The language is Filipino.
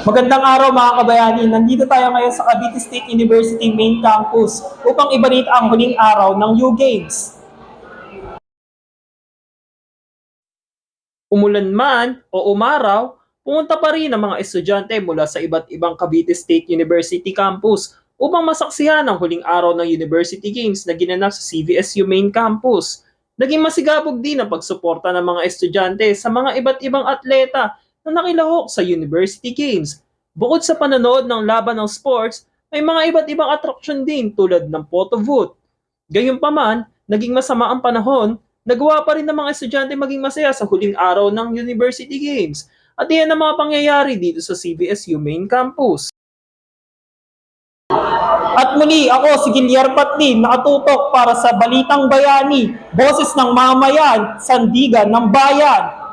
Magandang araw mga kabayani. Nandito tayo ngayon sa Cavite State University Main Campus upang ibalita ang huling araw ng U Games. Umulan man o umaraw, pumunta pa rin ang mga estudyante mula sa iba't ibang Cavite State University campus upang masaksihan ang huling araw ng University Games na ginanap sa CVSU Main Campus. Naging masigabog din ang pagsuporta ng mga estudyante sa mga iba't ibang atleta na nakilahok sa University Games. Bukod sa panonood ng laban ng sports, may mga iba't ibang atraksyon din tulad ng photo booth. Gayunpaman, naging masama ang panahon, nagawa pa rin ng mga estudyante maging masaya sa huling araw ng University Games. At iyan ang mga pangyayari dito sa CVSU Main Campus. At muli, ako si Gilyar Patlin, nakatutok para sa Balitang Bayani, Boses ng Mamayan, Sandigan ng Bayan.